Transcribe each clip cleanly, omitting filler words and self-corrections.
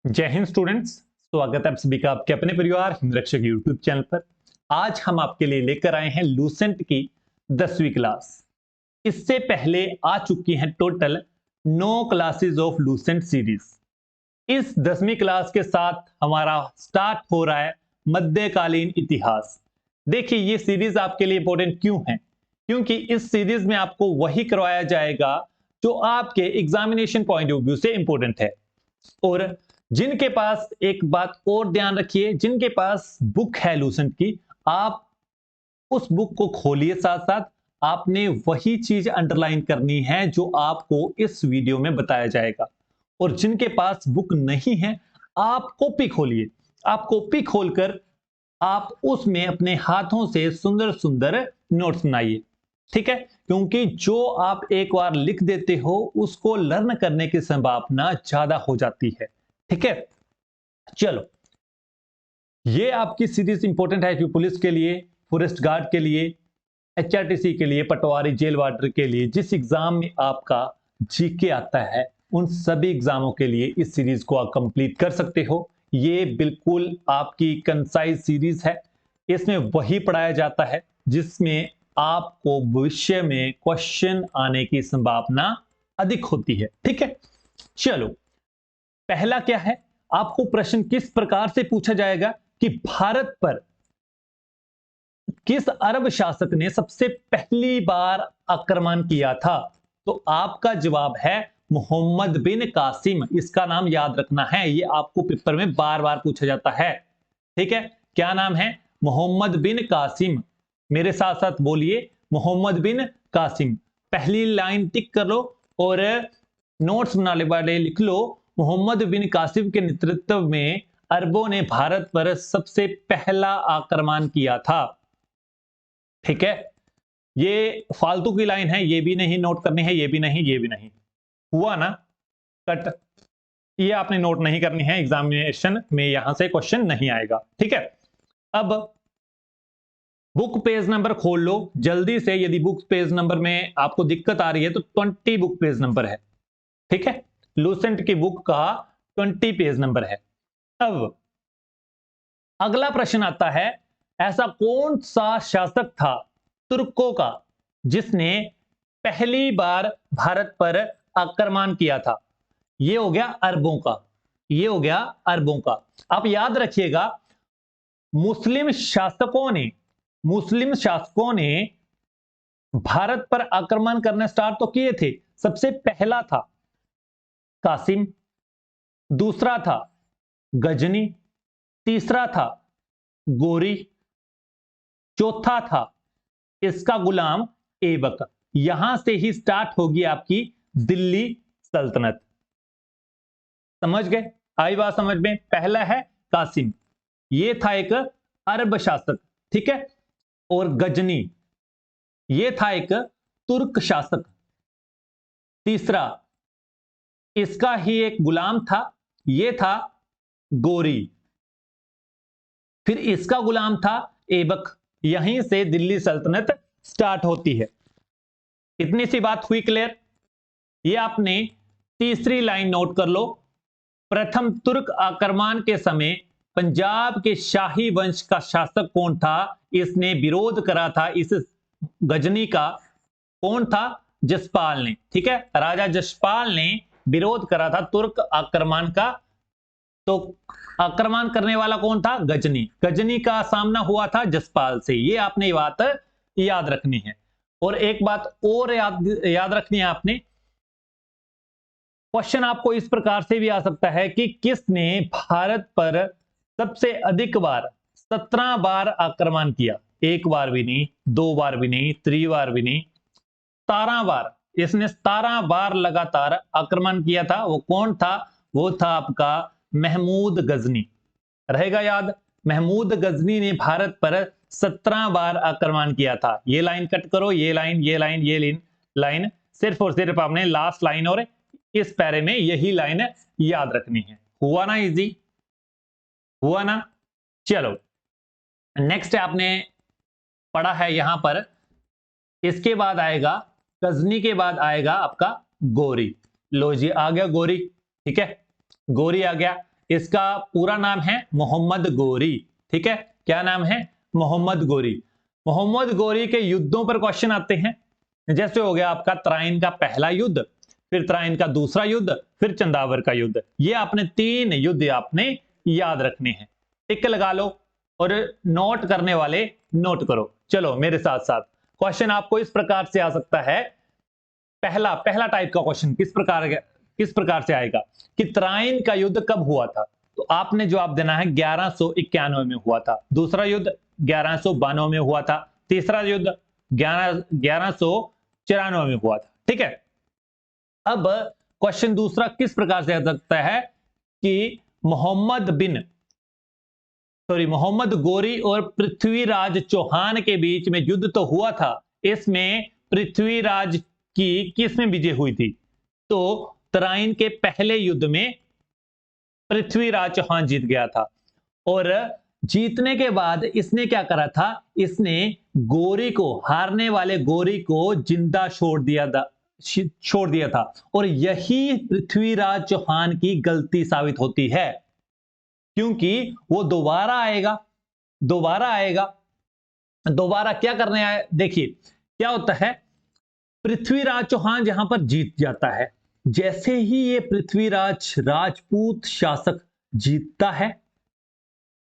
जय हिंद स्टूडेंट्स। स्वागत है आप सभी का आपके अपने परिवार हिंदरक्षक यूट्यूब चैनल पर। आज हम आपके लिए लेकर आए हैं लूसेंट की 10वीं क्लास। इससे पहले आ चुकी हैं total 9 classes of Lucent series. इस 10वीं क्लास के साथ हमारा स्टार्ट हो रहा है मध्यकालीन इतिहास। देखिए ये सीरीज आपके लिए इंपॉर्टेंट क्यों है, क्योंकि इस सीरीज में आपको वही करवाया जाएगा जो आपके एग्जामिनेशन पॉइंट ऑफ व्यू से इंपॉर्टेंट है। और जिनके पास, एक बात और ध्यान रखिए, जिनके पास बुक है लूसेंट की, आप उस बुक को खोलिए, साथ साथ आपने वही चीज अंडरलाइन करनी है जो आपको इस वीडियो में बताया जाएगा। और जिनके पास बुक नहीं है, आप कॉपी खोलिए। आप कॉपी खोलकर आप उसमें अपने हाथों से सुंदर सुंदर नोट्स बनाइए, ठीक है। क्योंकि जो आप एक बार लिख देते हो उसको लर्न करने की संभावना ज्यादा हो जाती है, ठीक है। चलो, ये आपकी सीरीज इंपॉर्टेंट है पुलिस के लिए, फॉरेस्ट गार्ड के लिए, एचआरटीसी के लिए, पटवारी जेल वार्डर के लिए, जिस एग्जाम में आपका जीके आता है उन सभी एग्जामों के लिए इस सीरीज को आप कंप्लीट कर सकते हो। ये बिल्कुल आपकी कंसाइज सीरीज है। इसमें वही पढ़ाया जाता है जिसमें आपको भविष्य में क्वेश्चन आने की संभावना अधिक होती है, ठीक है। चलो, पहला क्या है, आपको प्रश्न किस प्रकार से पूछा जाएगा कि भारत पर किस अरब शासक ने सबसे पहली बार आक्रमण किया था। तो आपका जवाब है मोहम्मद बिन कासिम। इसका नाम याद रखना है, ये आपको पेपर में बार बार पूछा जाता है, ठीक है। क्या नाम है? मोहम्मद बिन कासिम। मेरे साथ साथ बोलिए, मोहम्मद बिन कासिम। पहली लाइन टिक कर लो और नोट्स बनाने वाले लिख लो, मोहम्मद बिन कासिम के नेतृत्व में अरबों ने भारत पर सबसे पहला आक्रमण किया था, ठीक है। ये फालतू की लाइन है, ये भी नहीं नोट करनी है, ये भी नहीं, ये भी नहीं। हुआ ना कट? ये आपने नोट नहीं करनी है, एग्जामिनेशन में यहां से क्वेश्चन नहीं आएगा, ठीक है। अब बुक पेज नंबर खोल लो जल्दी से। यदि बुक पेज नंबर में आपको दिक्कत आ रही है तो 20 बुक पेज नंबर है, ठीक है। लूसेंट की बुक का 20 पेज नंबर है। अब अगला प्रश्न आता है, ऐसा कौन सा शासक था तुर्कों का जिसने पहली बार भारत पर आक्रमण किया था। ये हो गया अरबों का, ये हो गया अरबों का। आप याद रखिएगा, मुस्लिम शासकों ने भारत पर आक्रमण करना स्टार्ट तो किए थे। सबसे पहला था कासिम, दूसरा था गजनी, तीसरा था गोरी, चौथा था इसका गुलाम ऐबक। यहां से ही स्टार्ट होगी आपकी दिल्ली सल्तनत। समझ गए? आई बात समझ में? पहला है कासिम, ये था एक अरब शासक, ठीक है। और गजनी, ये था एक तुर्क शासक। तीसरा इसका ही एक गुलाम था, ये था गोरी। फिर इसका गुलाम था ऐबक। यहीं से दिल्ली सल्तनत स्टार्ट होती है। इतनी सी बात हुई क्लियर? ये आपने तीसरी लाइन नोट कर लो। प्रथम तुर्क आक्रमण के समय पंजाब के शाही वंश का शासक कौन था? इसने विरोध करा था इस गजनी का। कौन था? जसपाल ने, ठीक है। राजा जसपाल ने विरोध करा था तुर्क आक्रमण का। तो आक्रमण करने वाला कौन था? गजनी। गजनी का सामना हुआ था जसपाल से। ये आपने ये बात याद रखनी है। और एक बात और याद रखनी है आपने, क्वेश्चन आपको इस प्रकार से भी आ सकता है कि किसने भारत पर सबसे अधिक बार, 17 बार आक्रमण किया। एक बार भी नहीं, 2 बार भी नहीं, 3 बार भी नहीं, 17 बार। इसने 17 बार लगातार आक्रमण किया था। वो कौन था? वो था आपका महमूद गजनी। रहेगा याद? महमूद गजनी ने भारत पर 17 बार आक्रमण किया था। ये लाइन कट करो, ये लाइन, ये लाइन, ये लाइन। सिर्फ और सिर्फ आपने लास्ट लाइन और इस पैरे में यही लाइन याद रखनी है। हुआ ना इजी? हुआ ना? चलो, नेक्स्ट आपने पढ़ा है यहां पर। इसके बाद आएगा गजनी, के बाद आएगा आपका गोरी। लो जी, आ गया गोरी, ठीक है। गोरी आ गया। इसका पूरा नाम है मोहम्मद गोरी। ठीक है, क्या नाम है? मोहम्मद गोरी। मोहम्मद गोरी के युद्धों पर क्वेश्चन आते हैं, जैसे हो गया आपका तराइन का पहला युद्ध, फिर तराइन का दूसरा युद्ध, फिर चंदावर का युद्ध। ये आपने 3 युद्ध आपने याद रखने हैं। टिक लगा लो और नोट करने वाले नोट करो। चलो मेरे साथ साथ क्वेश्चन आपको इस प्रकार से आ सकता है। पहला टाइप का क्वेश्चन किस प्रकार से आएगा कि तराइन का युद्ध कब हुआ था? तो आपने जवाब देना है 1191 में हुआ था। दूसरा युद्ध 1192 में हुआ था। तीसरा युद्ध 1194 में हुआ था। ठीक है, अब क्वेश्चन दूसरा किस प्रकार से आ सकता है कि मोहम्मद गोरी और पृथ्वीराज चौहान के बीच में युद्ध तो हुआ था, इसमें पृथ्वीराज की किसमें विजय हुई थी? तो तराइन के पहले युद्ध में पृथ्वीराज चौहान जीत गया था, और जीतने के बाद इसने क्या करा था? इसने गोरी को, हारने वाले गोरी को जिंदा छोड़ दिया था, और यही पृथ्वीराज चौहान की गलती साबित होती है, क्योंकि वो दोबारा क्या करने आए? देखिए क्या होता है, पृथ्वीराज चौहान जहां पर जीत जाता है, जैसे ही ये पृथ्वीराज राजपूत शासक जीतता है,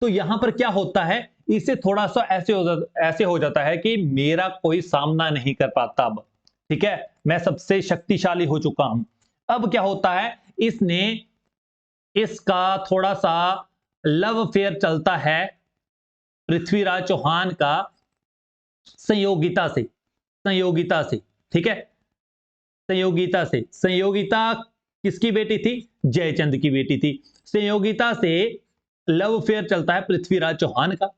तो यहां पर क्या होता है, इसे थोड़ा सा ऐसे हो जाता है कि मेरा कोई सामना नहीं कर पाता अब। ठीक है, मैं सबसे शक्तिशाली हो चुका हूं। अब क्या होता है, इसका थोड़ा सा लव अफेयर चलता है पृथ्वीराज चौहान का संयोगिता से। ठीक है, संयोगिता किसकी बेटी थी? जयचंद की बेटी थी। संयोगिता से लव अफेयर चलता है पृथ्वीराज चौहान का,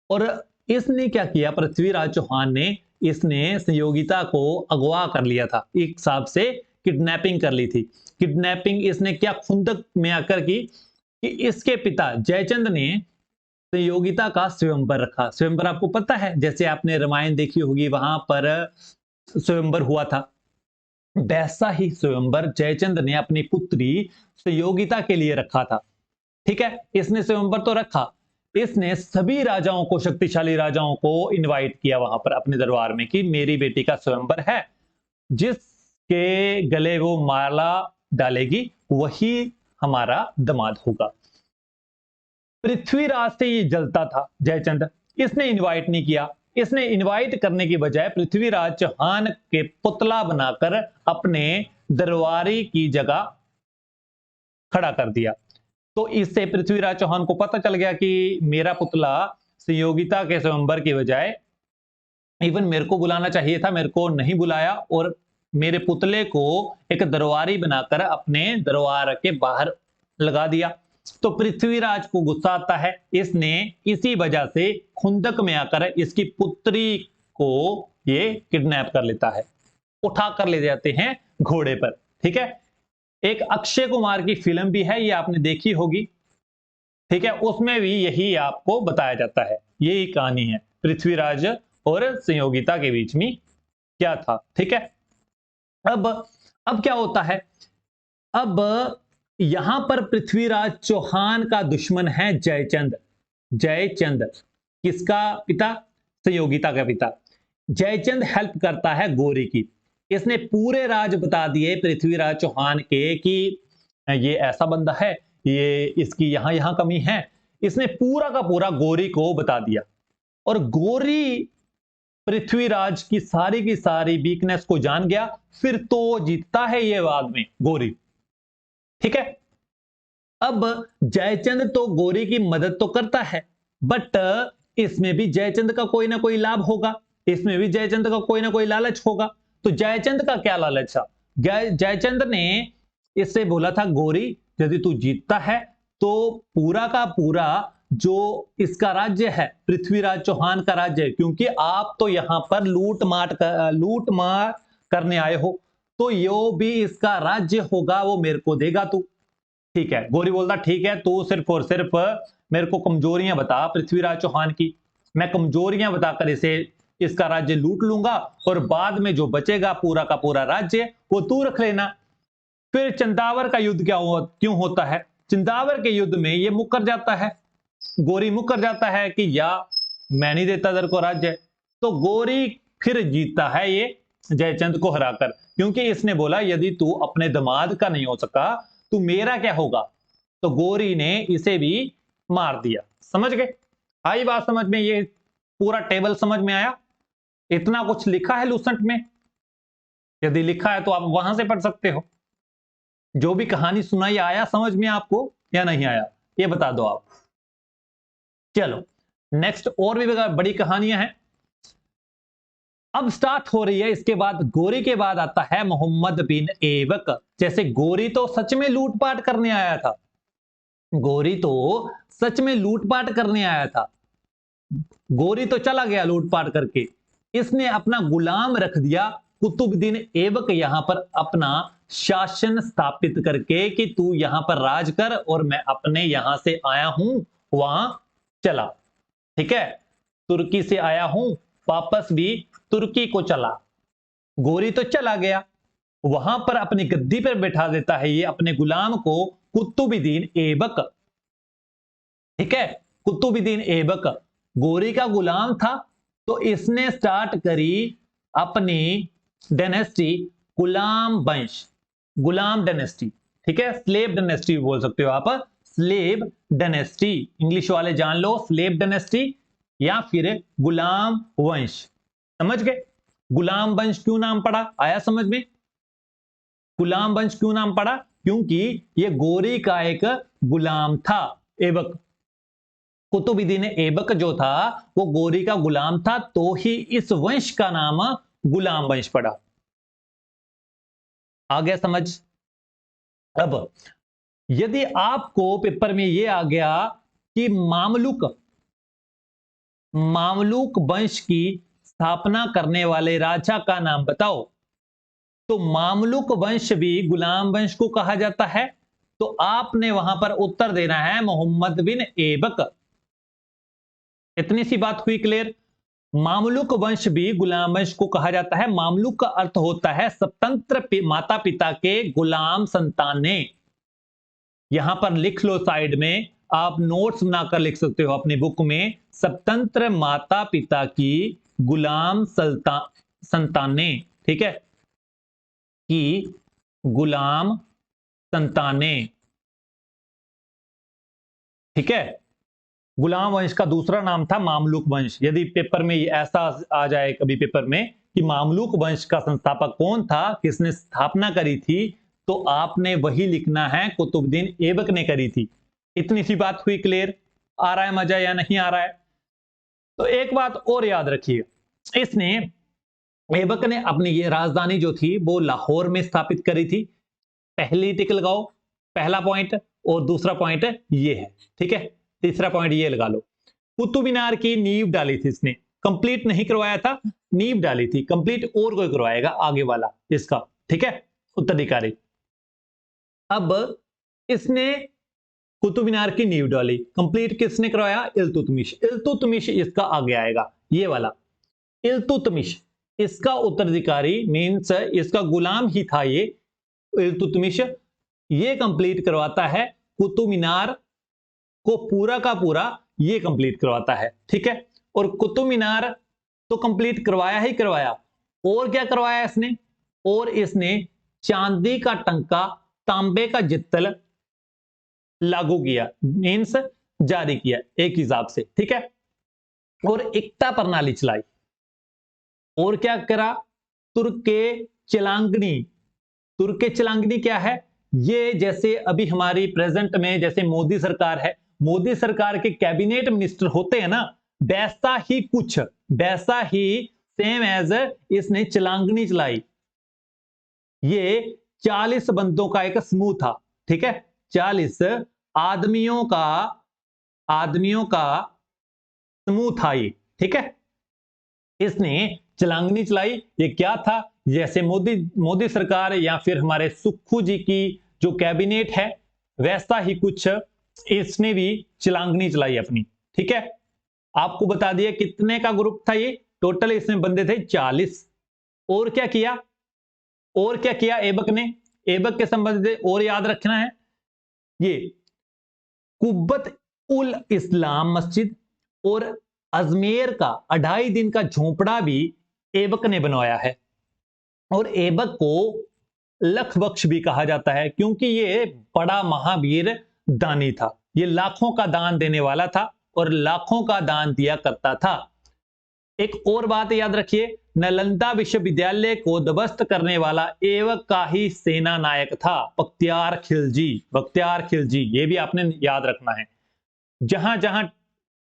और इसने क्या किया? पृथ्वीराज चौहान ने इसने संयोगिता को अगवा कर लिया था, एक हिसाब से किडनैपिंग कर ली थी। किडनैपिंग इसने क्या खुंदक में आकर की कि इसके पिता जयचंद ने संयोगिता का स्वयंवर रखा। स्वयंवर आपको पता है, जैसे आपने रामायण देखी होगी, वहां पर स्वयंवर हुआ था, वैसा ही स्वयंवर जयचंद ने अपनी पुत्री संयोगिता के लिए रखा था। ठीक है, इसने स्वयंवर तो रखा, इसने सभी राजाओं को, शक्तिशाली राजाओं को इनवाइट किया वहां पर अपने दरबार में कि मेरी बेटी का स्वयंवर है, जिसके गले वो माला डालेगी वही हमारा दामाद होगा। पृथ्वीराज से ये जलता था जयचंद, इसने इनवाइट नहीं किया। इसने इनवाइट करने की बजाय पृथ्वीराज चौहान के पुतला बनाकर अपने दरबारी की जगह खड़ा कर दिया। तो इससे पृथ्वीराज चौहान को पता चल गया कि मेरा पुतला संयोगिता के स्वयंवर की बजाय इवन मेरे को बुलाना चाहिए था, मेरे को नहीं बुलाया, और मेरे पुतले को एक दरबारी बनाकर अपने दरबार के बाहर लगा दिया। तो पृथ्वीराज को गुस्सा आता है, इसने इसी वजह से खुंदक में आकर इसकी पुत्री को ये किडनैप कर लेता है, उठा कर ले जाते हैं घोड़े पर। ठीक है, एक अक्षय कुमार की फिल्म भी है, ये आपने देखी होगी। ठीक है, उसमें भी यही आपको बताया जाता है, यही कहानी है पृथ्वीराज और संयोगिता के बीच में क्या था। ठीक है, अब क्या होता है, अब यहां पर पृथ्वीराज चौहान का दुश्मन है जयचंद। किसका पिता? संयोगिता का पिता। जयचंद हेल्प करता है गोरी की, इसने पूरे राज बता दिए पृथ्वीराज चौहान के कि ये ऐसा बंदा है, ये इसकी यहां कमी है, इसने पूरा का पूरा गोरी को बता दिया, और गोरी पृथ्वीराज की सारी वीकनेस को जान गया, फिर तो जीतता है ये बाद में गोरी। ठीक है, अब जयचंद तो गोरी की मदद तो करता है, बट इसमें भी जयचंद का कोई ना कोई लाभ होगा, इसमें भी जयचंद का कोई ना कोई लालच होगा। तो जयचंद का क्या लालच था? जयचंद ने इससे बोला था, गोरी यदि तू जीतता है तो पूरा का पूरा जो इसका राज्य है, पृथ्वीराज चौहान का राज्य है, क्योंकि आप तो यहां पर लूट मार करने आए हो, तो यो भी इसका राज्य होगा, वो मेरे को देगा तू। ठीक है, गोरी बोलता ठीक है, तू सिर्फ और सिर्फ मेरे को कमजोरियां बता पृथ्वीराज चौहान की, मैं कमजोरियां बताकर इसका राज्य लूट लूंगा, और बाद में जो बचेगा पूरा का पूरा राज्य वो तू रख लेना। फिर चंदावर का युद्ध क्यों होता है? चिंदावर के युद्ध में ये मुकर जाता है, गोरी मुकर जाता है कि या मैं नहीं देता दर को राज्य, तो गोरी फिर जीतता है ये जयचंद को हराकर, क्योंकि इसने बोला यदि तू अपने दामाद का नहीं हो सका तो मेरा क्या होगा, तो गोरी ने इसे भी मार दिया। समझ गए? आई बात समझ में? ये पूरा टेबल समझ में आया? इतना कुछ लिखा है लूसेंट में, यदि लिखा है तो आप वहां से पढ़ सकते हो। जो भी कहानी सुनाई आया समझ में आपको या नहीं आया, ये बता दो आप। चलो नेक्स्ट, और भी बड़ी कहानियां हैं। अब स्टार्ट हो रही है, इसके बाद गोरी के बाद आता है मोहम्मद बिन ऐबक। जैसे गोरी तो सच में लूटपाट करने आया था, गोरी तो सच में लूटपाट करने आया था, गोरी तो चला गया लूटपाट करके, इसने अपना गुलाम रख दिया कुतुबुद्दीन ऐबक यहां पर अपना शासन स्थापित करके कि तू यहां पर राज कर और मैं अपने यहां से आया हूं वहां चला। ठीक है, तुर्की से आया हूं वापस भी तुर्की को चला। गोरी तो चला गया, वहां पर अपनी गद्दी पर बैठा देता है ये अपने गुलाम को कुतुबुद्दीन ऐबक। ठीक है, कुतुबुद्दीन ऐबक गोरी का गुलाम था, तो इसने स्टार्ट करी अपनी डायनेस्टी गुलाम वंश, गुलाम डायनेस्टी। ठीक है, स्लेव डायनेस्टी बोल सकते हो आप, स्लेव डायनेस्टी, इंग्लिश वाले जान लो, स्लेव डायनेस्टी या फिर गुलाम वंश। समझ गए? गुलाम वंश क्यों नाम पड़ा, आया समझ में? गुलाम वंश क्यों नाम पड़ा? क्योंकि ये गोरी का एक गुलाम था ऐबक, कुतुबुद्दीन ऐबक जो था वो गोरी का गुलाम था, तो ही इस वंश का नाम गुलाम वंश पड़ा। आ गया समझ? अब यदि आपको पेपर में ये आ गया कि मामलुक, मामलुक वंश की स्थापना करने वाले राजा का नाम बताओ, तो मामलुक वंश भी गुलाम वंश को कहा जाता है, तो आपने वहां पर उत्तर देना है मोहम्मद बिन ऐबक। इतनी सी बात हुई क्लियर? मामलुक वंश भी गुलाम वंश को कहा जाता है। मामलुक का अर्थ होता है स्वतंत्र माता पिता के गुलाम संतानें। यहां पर लिख लो साइड में, आप नोट्स बनाकर लिख सकते हो अपनी बुक में, स्वतंत्र माता पिता की गुलाम संतानें। ठीक है, कि गुलाम संतानें। ठीक है, गुलाम वंश का दूसरा नाम था मामलुक वंश। यदि पेपर में ऐसा आ जाए कभी पेपर में कि मामलुक वंश का संस्थापक कौन था, किसने स्थापना करी थी, तो आपने वही लिखना है कुतुबुद्दीन ऐबक ने करी थी। इतनी सी बात हुई क्लियर? आ रहा है मजा या नहीं आ रहा है? तो एक बात और याद रखिए, इसने ऐबक ने अपनी ये राजधानी जो थी वो लाहौर में स्थापित करी थी। पहली टिक लगाओ, पहला पॉइंट, और दूसरा पॉइंट ये है। ठीक है, तीसरा पॉइंट ये लगा लो, कुतुब मीनार की नींव डाली थी इसने, कंप्लीट नहीं करवाया था, नींव डाली थी, कंप्लीट और कोई करवाएगा आगे वाला इसका। ठीक है, उत्तराधिकारी। अब इसने कुतुब मीनार की नींव डाली, कंप्लीट किसने करवाया? इल्तुतमिश। इल्तुतमिश इसका आगे आएगा, ये वाला इल्तुतमिश, इसका उत्तराधिकारी मींस इसका गुलाम ही था ये इल्तुतमिश। ये कंप्लीट करवाता है कुतुब मीनार को, पूरा का पूरा ये कंप्लीट करवाता है। ठीक है, और कुतुब मीनार तो कंप्लीट करवाया ही करवाया, और क्या करवाया इसने? और इसने चांदी का टंका, तांबे का जित्तल लागू किया, मींस जारी किया एक हिसाब से। ठीक है, और एकता प्रणाली चलाई। और क्या करा? तुर्के चिलांगनी। तुर्के चिलांगनी क्या है? ये जैसे अभी हमारी प्रेजेंट में जैसे मोदी सरकार है, मोदी सरकार के कैबिनेट मिनिस्टर होते हैं ना, वैसा ही कुछ, वैसा ही सेम एज इसने चिलांगनी चलाई। ये 40 बंदों का एक समूह था। ठीक है, 40 आदमियों का समूह था ये। ठीक है, इसने चिलांगनी चलाई। ये क्या था? जैसे मोदी सरकार या फिर हमारे सुक्खू जी की जो कैबिनेट है, वैसा ही कुछ इसने भी चिलांगनी चलाई अपनी। ठीक है, आपको बता दिया कितने का ग्रुप था ये, टोटल इसमें बंदे थे 40। और क्या किया? और क्या किया ऐबक ने? ऐबक के संबंध से और याद रखना है, ये कुब्बत उल इस्लाम मस्जिद और अजमेर का 2.5 दिन का झोंपड़ा भी ऐबक ने बनवाया है। और ऐबक को लख बख्श भी कहा जाता है क्योंकि ये बड़ा महावीर दानी था। ये लाखों का दान देने वाला था और लाखों का दान दिया करता था। एक और बात याद रखिए, नालंदा विश्वविद्यालय को ध्वस्त करने वाला ऐबक का ही सेना नायक था बख्तियार खिलजी। बख्तियार खिलजी, ये भी आपने याद रखना है। जहां जहां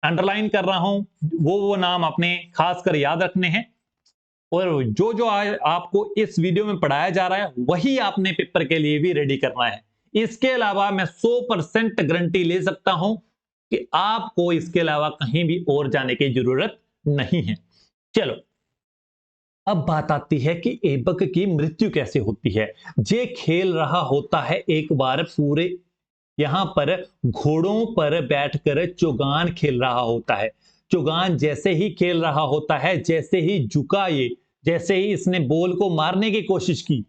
अंडरलाइन कर रहा हूं वो नाम आपने खासकर याद रखने हैं। और जो जो आपको इस वीडियो में पढ़ाया जा रहा है वही आपने पेपर के लिए भी रेडी करना है। इसके अलावा मैं 100% गारंटी ले सकता हूं कि आपको इसके अलावा कहीं भी और जाने की जरूरत नहीं है। चलो, अब बात आती है कि ऐबक की मृत्यु कैसे होती है। जे खेल रहा होता है एक बार पूरे, यहां पर घोड़ों पर बैठकर चौगान खेल रहा होता है। चौगान जैसे ही खेल रहा होता है, जैसे ही झुका ये, जैसे ही इसने बॉल को मारने की कोशिश की,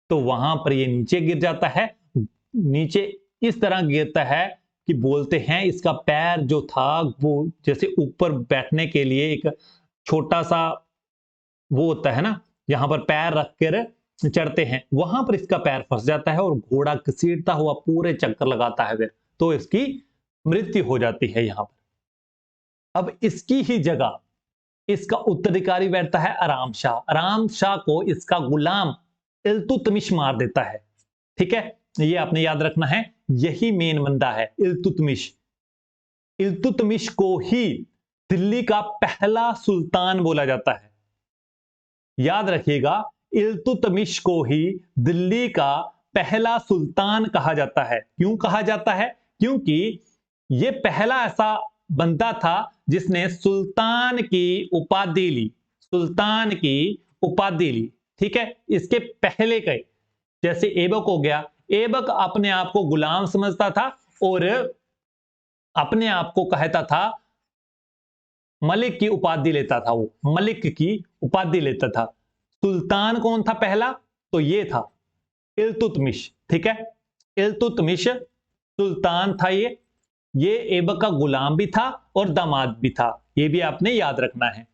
तो वहां पर ये नीचे गिर जाता है। नीचे इस तरह गिरता है कि बोलते हैं इसका पैर जो था वो जैसे ऊपर बैठने के लिए एक छोटा सा वो होता है ना, यहां पर पैर रख कर चढ़ते हैं, वहां पर इसका पैर फंस जाता है और घोड़ा घसीटता हुआ पूरे चक्कर लगाता है फिर, तो इसकी मृत्यु हो जाती है यहां पर। अब इसकी ही जगह इसका उत्तराधिकारी बैठता है आराम शाह। आराम शाह को इसका गुलाम इल्तुतमिश मार देता है। ठीक है, ये आपने याद रखना है, यही मेन बंदा है इल्तुतमिश। इल्तुतमिश को ही दिल्ली का पहला सुल्तान बोला जाता है। याद रखिएगा, इल्तुतमिश को ही दिल्ली का पहला सुल्तान कहा जाता है। क्यों कहा जाता है? क्योंकि यह पहला ऐसा बंदा था जिसने सुल्तान की उपाधि ली। सुल्तान की उपाधि ली। ठीक है, इसके पहले के जैसे ऐबक हो गया, ऐबक अपने आप को गुलाम समझता था और अपने आप को कहता था मलिक की उपाधि लेता था, वो मलिक की उपाधि लेता था। सुल्तान कौन था पहला? तो ये था इल्तुतमिश। ठीक है, इल्तुतमिश सुल्तान था। ये ऐबक का गुलाम भी था और दामाद भी था, ये भी आपने याद रखना है।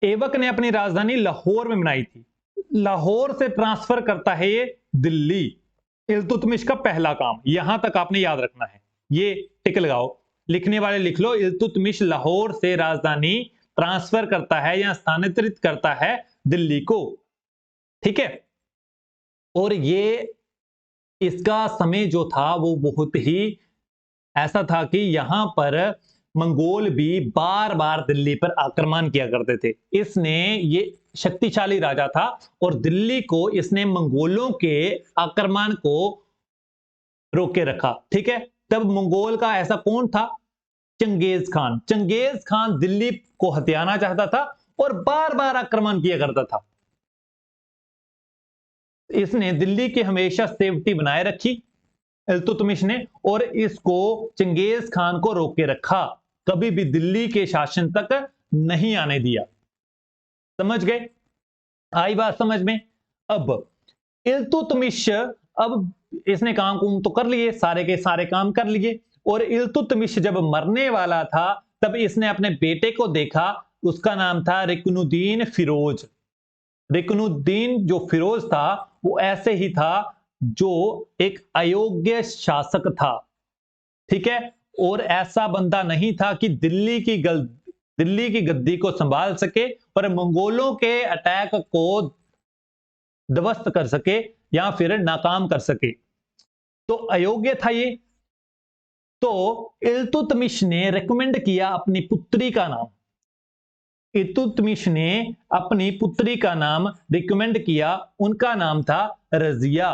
ऐबक ने अपनी राजधानी लाहौर में बनाई थी। लाहौर से ट्रांसफर करता है ये दिल्ली। इल्तुतमिश का पहला काम, यहां तक आपने याद रखना है। ये टिक लगाओ, लिखने वाले लिख लो, इल्तुतमिश लाहौर से राजधानी ट्रांसफर करता है या स्थानांतरित करता है दिल्ली को। ठीक है, और ये इसका समय जो था वो बहुत ही ऐसा था कि यहां पर मंगोल भी बार बार दिल्ली पर आक्रमण किया करते थे। इसने ये शक्तिशाली राजा था और दिल्ली को इसने मंगोलों के आक्रमण को रोके रखा। ठीक है, तब मंगोल का ऐसा कौन था? Genghis Khan. Genghis Khan Delhi को हथियाना चाहता था और बार बार आक्रमण किया करता था। इसने दिल्ली की हमेशा सेफ्टी बनाए रखी इल्तुतमिश ने, और इसको चंगेज खान को रोक के रखा, कभी भी दिल्ली के शासन तक नहीं आने दिया। समझ गए? आई बात समझ में? अब इल्तुतमिश, अब इसने काम कुम तो कर लिए, सारे के सारे काम कर लिए, और इल्तुतमिश जब मरने वाला था तब इसने अपने बेटे को देखा, उसका नाम था रुकनुद्दीन फिरोज। रुकनुद्दीन जो फिरोज था वो ऐसे ही था जो एक अयोग्य शासक था। ठीक है, और ऐसा बंदा नहीं था कि दिल्ली की गद्दी को संभाल सके और मंगोलों के अटैक को ध्वस्त कर सके या फिर नाकाम कर सके, तो अयोग्य था ये। तो इल्तुतमिश ने रिकमेंड किया अपनी पुत्री का नाम, इल्तुतमिश ने अपनी पुत्री का नाम रिकमेंड किया, उनका नाम था रजिया,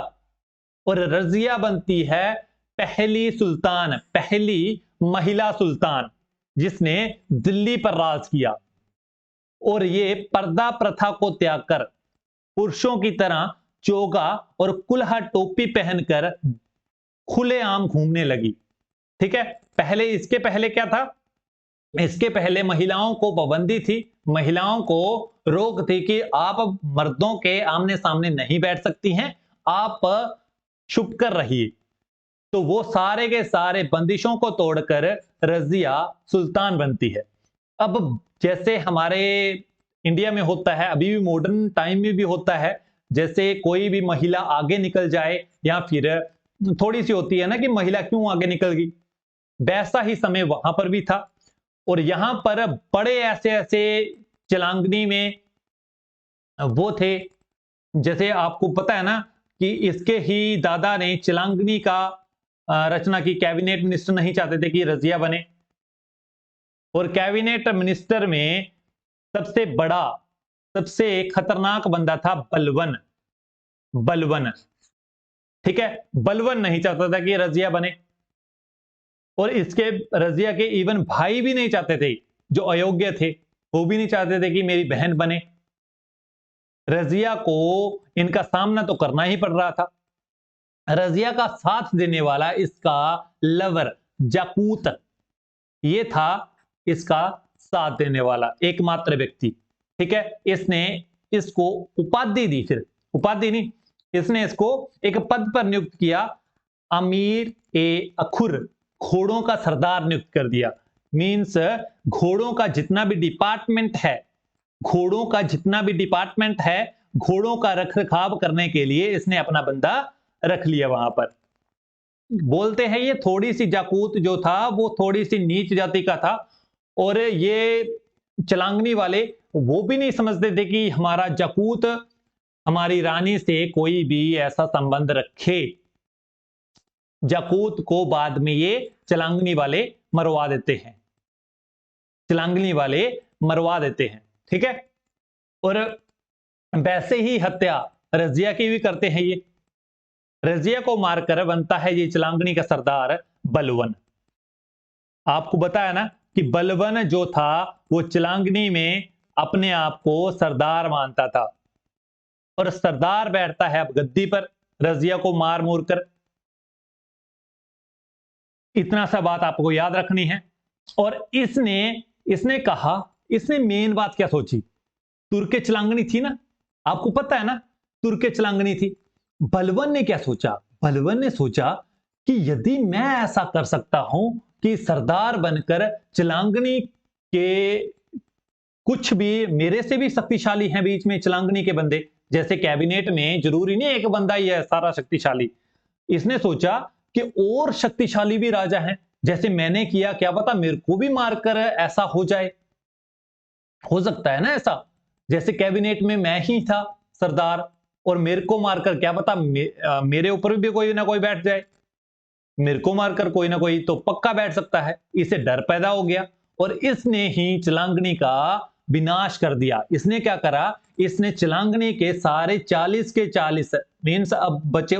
और रजिया बनती है पहली सुल्तान, पहली महिला सुल्तान जिसने दिल्ली पर राज किया। और ये पर्दा प्रथा को त्याग कर पुरुषों की तरह चोगा और कुल्हा टोपी पहनकर खुलेआम घूमने लगी। ठीक है, पहले इसके पहले क्या था? इसके पहले महिलाओं को पाबंदी थी, महिलाओं को रोक थी कि आप मर्दों के आमने सामने नहीं बैठ सकती हैं, आप छुप कर रहिए। तो वो सारे के सारे बंदिशों को तोड़कर रजिया सुल्तान बनती है। अब जैसे हमारे इंडिया में होता है, अभी भी मॉडर्न टाइम में भी होता है, जैसे कोई भी महिला आगे निकल जाए या फिर थोड़ी सी होती है ना कि महिला क्यों आगे निकल गई, वैसा ही समय वहां पर भी था। और यहां पर बड़े ऐसे ऐसे चिलांगनी में वो थे, जैसे आपको पता है ना कि इसके ही दादा ने चिलांगनी का रचना की। कैबिनेट मिनिस्टर नहीं चाहते थे कि रजिया बने, और कैबिनेट मिनिस्टर में सबसे बड़ा सबसे खतरनाक बंदा था बलवन। बलवन, ठीक है, बलवन नहीं चाहता था कि रजिया बने, और इसके रजिया के इवन भाई भी नहीं चाहते थे, जो अयोग्य थे वो भी नहीं चाहते थे कि मेरी बहन बने। रजिया को इनका सामना तो करना ही पड़ रहा था। रजिया का साथ देने वाला इसका लवर जाकूत, ये था इसका साथ देने वाला एकमात्र व्यक्ति, ठीक है। इसने इसको उपाधि दी, फिर उपाधि नहीं, इसने इसको एक पद पर नियुक्त किया, अमीर ए अखुर, घोड़ों का सरदार नियुक्त कर दिया। मींस घोड़ों का जितना भी डिपार्टमेंट है, घोड़ों का जितना भी डिपार्टमेंट है, घोड़ों का रखरखाव करने के लिए इसने अपना बंदा रख लिया वहां पर। बोलते हैं ये थोड़ी सी जाकूत जो था वो थोड़ी सी नीच जाति का था, और ये चलांगनी वाले वो भी नहीं समझते थे कि हमारा जाकूत हमारी रानी से कोई भी ऐसा संबंध रखे। जाकूत को बाद में ये चलांगनी वाले मरवा देते हैं, चलांगनी वाले मरवा देते हैं, ठीक है। और वैसे ही हत्या रजिया की भी करते हैं ये। रजिया को मारकर बनता है ये चिलांगनी का सरदार बलवन। आपको बताया ना कि बलवन जो था वो चिलांगनी में अपने आप को सरदार मानता था, और सरदार बैठता है अब गद्दी पर रजिया को मार मूर कर। इतना सा बात आपको याद रखनी है। और इसने इसने कहा, इसने मेन बात क्या सोची, तुर्के चिलांगनी थी ना, आपको पता है ना तुर्के चिलांगनी थी। बलवन ने क्या सोचा, बलवन ने सोचा कि यदि मैं ऐसा कर सकता हूं कि सरदार बनकर चिलांगनी के कुछ भी मेरे से भी शक्तिशाली हैं बीच में चिलांगनी के बंदे, जैसे कैबिनेट में जरूरी नहीं एक बंदा ही है सारा शक्तिशाली, इसने सोचा कि और शक्तिशाली भी राजा हैं, जैसे मैंने किया, क्या पता मेरे को भी मारकर ऐसा हो जाए। हो सकता है ना ऐसा, जैसे कैबिनेट में मैं ही था सरदार और मेरे को मारकर क्या पता मेरे ऊपर भी कोई ना कोई बैठ जाए, मेरे को मारकर कोई ना कोई तो पक्का बैठ सकता है। इसे डर पैदा हो गया और इसने ही चिलांगनी का विनाश कर दिया। इसने क्या करा, इसने चिलांगनी के सारे 40 के 40 मीन्स अब बचे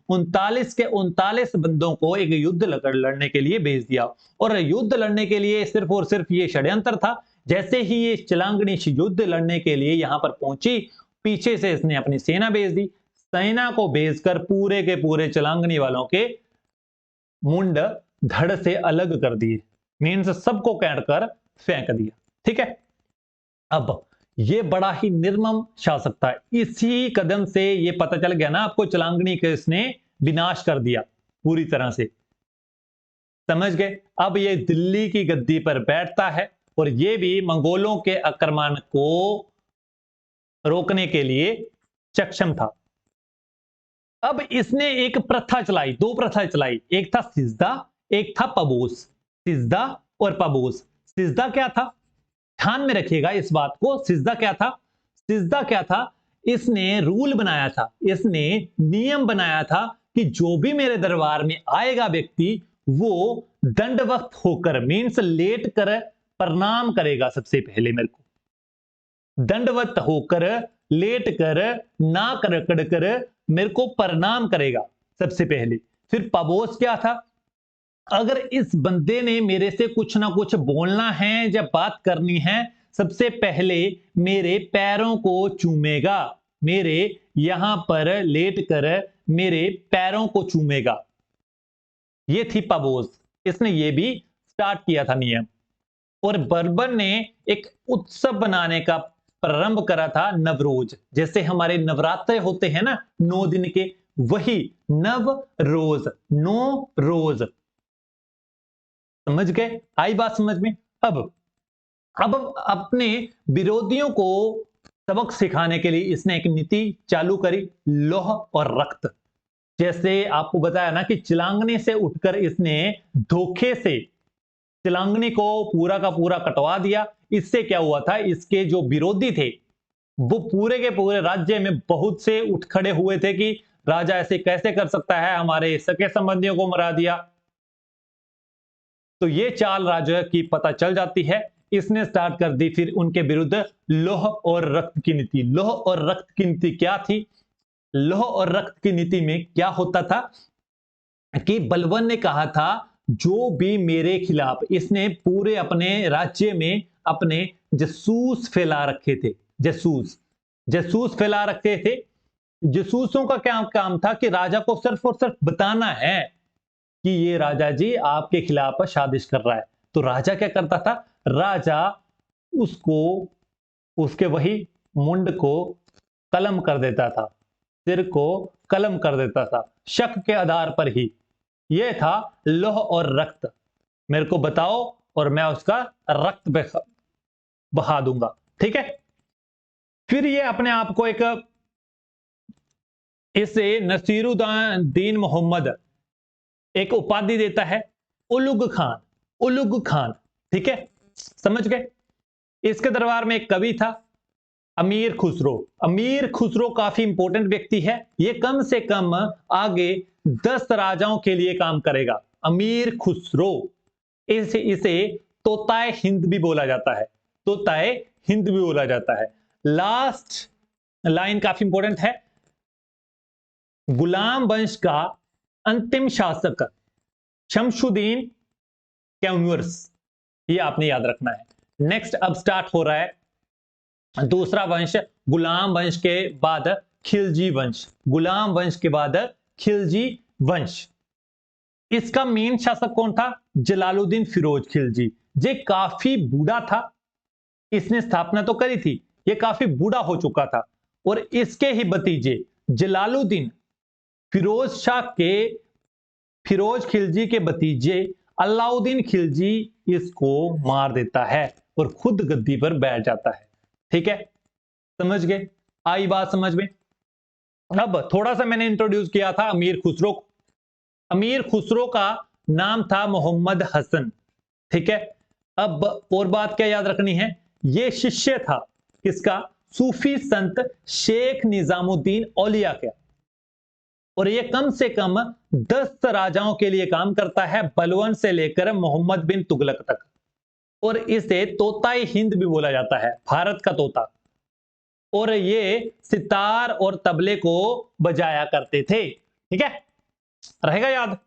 39 के 39 बंदों को एक युद्ध लड़ने के लिए भेज दिया। और युद्ध लड़ने के लिए सिर्फ और सिर्फ ये षड्यंत्र था। जैसे ही ये चिलांगनी युद्ध लड़ने के लिए यहां पर पहुंची, पीछे से इसने अपनी सेना भेज दी। सेना को भेजकर पूरे के पूरे चिलांगनी वालों के मुंड धड़ से अलग कर दिए, मीन्स सबको काट कर फेंक दिया, ठीक है। अब ये बड़ा ही निर्मम शासक था। इसी कदम से ये पता चल गया ना आपको, चिलांगनी के इसने विनाश कर दिया पूरी तरह से, समझ गए। अब ये दिल्ली की गद्दी पर बैठता है और ये भी मंगोलों के आक्रमण को रोकने के लिए सक्षम था। अब इसने एक प्रथा चलाई, दो प्रथा चलाई, एक था सिजदा, एक था पबोस। सिजदा और पबोस। सिजदा क्या था, ध्यान में रखिएगा इस बात को। सिजदा क्या था, सिजदा क्या था, इसने रूल बनाया था, इसने नियम बनाया था कि जो भी मेरे दरबार में आएगा व्यक्ति वो दंडवत होकर मीन्स लेट कर प्रणाम करेगा। सबसे पहले मेरे को दंडवत होकर लेट कर नाक रगड़ कर मेरे को प्रणाम करेगा सबसे पहले। फिर पबोस क्या था, अगर इस बंदे ने मेरे से कुछ ना कुछ बोलना है या बात करनी है, सबसे पहले मेरे पैरों को चूमेगा, मेरे यहां पर लेट कर मेरे पैरों को चूमेगा। ये थी पबोस, इसने ये भी स्टार्ट किया था नियम। और बर्बन ने एक उत्सव बनाने का प्रारंभ करा था नवरोज, जैसे हमारे नवरात्रे होते हैं ना 9 दिन के, वही नव रोज, नो रोज। समझ गए? आई बात समझ में? अब अपने विरोधियों को सबक सिखाने के लिए इसने एक नीति चालू करी, लौह और रक्त। जैसे आपको बताया ना कि चिलांगनी से उठकर इसने धोखे से चिलांगनी को पूरा का पूरा कटवा दिया। इससे क्या हुआ था, इसके जो विरोधी थे वो पूरे के पूरे राज्य में बहुत से उठ खड़े हुए थे कि राजा ऐसे कैसे कर सकता है, हमारे सगे संबंधियों को मरा दिया। तो ये चाल राजा की पता चल जाती है। इसने स्टार्ट कर दी फिर उनके विरुद्ध लौह और रक्त की नीति। लौह और रक्त की नीति क्या थी? लौह और रक्त की नीति में क्या होता था कि बलबन ने कहा था जो भी मेरे खिलाफ, इसने पूरे अपने राज्य में अपने जासूस फैला रखे थे। जासूस फैला रखे थे। जासूसों का क्या काम था कि राजा को सिर्फ और सिर्फ बताना है कि ये राजा जी आपके खिलाफ साजिश कर रहा है। तो राजा क्या करता था, राजा उसको उसके वही मुंड को कलम कर देता था, सिर को कलम कर देता था, शक के आधार पर ही। यह था लौह और रक्त। मेरे को बताओ और मैं उसका रक्त बहा दूंगा। ठीक है। फिर ये अपने आप को एक इसे नसीरुद्दीन मोहम्मद एक उपाधि देता है, उलुग खान। उलुग खान, ठीक है, समझ गए? इसके दरबार में एक कवि था, अमीर खुसरो। अमीर खुसरो काफी इंपॉर्टेंट व्यक्ति है। ये कम से कम आगे 10 राजाओं के लिए काम करेगा। अमीर खुसरो, इसे तोताए हिंद भी बोला जाता है। तोताए हिंद भी बोला जाता है। लास्ट लाइन काफी इंपॉर्टेंट है। गुलाम वंश का अंतिम शासक शमशुद्दीन कैम्यूर्स, ये आपने याद रखना है। नेक्स्ट अब स्टार्ट हो रहा है दूसरा वंश, गुलाम वंश के बाद खिलजी वंश। गुलाम वंश के बाद खिलजी वंश। इसका मेन शासक कौन था? जलालुद्दीन फिरोज खिलजी। ये काफी बूढ़ा था। इसने स्थापना तो करी थी, ये काफी बूढ़ा हो चुका था। और इसके ही भतीजे जलालुद्दीन फिरोज खिलजी के भतीजे अलाउद्दीन खिलजी इसको मार देता है और खुद गद्दी पर बैठ जाता है। ठीक है, समझ गए? आई बात समझ में? अब थोड़ा सा मैंने इंट्रोड्यूस किया था अमीर खुसरो। अमीर खुसरो का नाम था मोहम्मद हसन। ठीक है। अब और बात क्या याद रखनी है, यह शिष्य था किसका? सूफी संत शेख निजामुद्दीन औलिया का। और ये कम से कम 10 राजाओं के लिए काम करता है, बलवन से लेकर मोहम्मद बिन तुगलक तक। और इसे तोताई हिंद भी बोला जाता है, भारत का तोता। और ये सितार और तबले को बजाया करते थे। ठीक है, रहेगा याद?